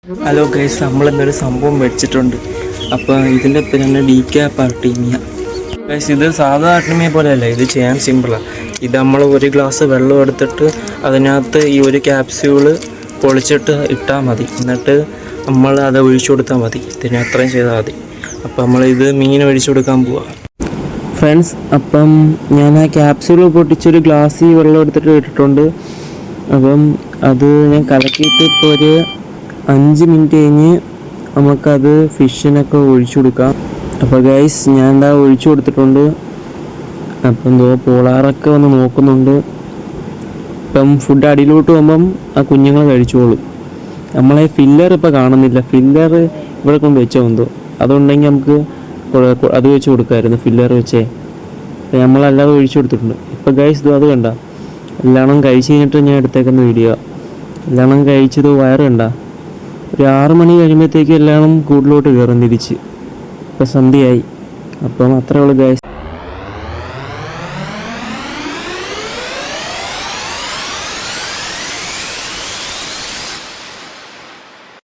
Hello guys, നമ്മളിന്നൊരു സംഭവം മേടിച്ചിട്ടുണ്ട്. അപ്പോൾ ഇതിൻ്റെ പേരാണ് ഡീക്യാപ്പ് ആർട്ടീമിയ. ഗൈസ്, ഇത് സാധാ ആർട്ടീമിയ പോലെയല്ല, ഇത് ചെയ്യാൻ സിമ്പിളാണ്. ഇത് നമ്മൾ ഒരു ഗ്ലാസ് വെള്ളം എടുത്തിട്ട് അതിനകത്ത് ഈ ഒരു ക്യാപ്സ്യൂള് പൊളിച്ചിട്ട് ഇട്ടാൽ മതി. എന്നിട്ട് നമ്മൾ അത് ഒഴിച്ചു കൊടുത്താൽ മതി. ഇതിന് അത്രയും ചെയ്താൽ മതി. അപ്പോൾ നമ്മളിത് മീൻ ഒഴിച്ചു കൊടുക്കാൻ പോവാം ഫ്രണ്ട്സ്. അപ്പം ഞാൻ ആ ക്യാപ്സ്യൂൾ പൊട്ടിച്ചൊരു ഗ്ലാസ്സിൽ വെള്ളം എടുത്തിട്ട് ഇട്ടിട്ടുണ്ട്. അപ്പം അത് ഞാൻ കലക്കിയിട്ട് ഇപ്പോൾ ഒരു 5 മിനിറ്റ് കഴിഞ്ഞ് നമുക്കത് ഫിഷിനൊക്കെ ഒഴിച്ചു കൊടുക്കാം. അപ്പോൾ ഗൈസ്, ഞാൻ എന്താ ഒഴിച്ചു കൊടുത്തിട്ടുണ്ട്. അപ്പം എന്തോ പോളാറൊക്കെ വന്ന് നോക്കുന്നുണ്ട്. ഇപ്പം ഫുഡ് അടിയിലോട്ട് പോകുമ്പം ആ കുഞ്ഞുങ്ങൾ കഴിച്ചോളും. നമ്മളെ ഫില്ലർ ഇപ്പോൾ കാണുന്നില്ല. ഫില്ലർ ഇവിടെ കൊണ്ട് വെച്ചോ എന്തോ, അതുണ്ടെങ്കിൽ നമുക്ക് അത് വെച്ച് കൊടുക്കാമായിരുന്നു. ഫില്ലർ വെച്ചേ നമ്മളല്ലാതെ ഒഴിച്ചു കൊടുത്തിട്ടുണ്ട്. ഇപ്പോൾ ഗൈസ് ഇത് അത് കണ്ട, എല്ലാം കഴിച്ച് കഴിഞ്ഞിട്ട് ഞാൻ എടുത്തേക്കുന്ന വീഡിയോ. എല്ലാം കഴിച്ചത് വയറ് കണ്ട. ഒരു 6 മണി കഴിയുമ്പോഴത്തേക്ക് എല്ലാം കൂടുതലോട്ട് കയറും തിരിച്ച്. ഇപ്പം സന്ധ്യയായി. അപ്പം അത്രേ ഉള്ളൂ ഗൈസ്.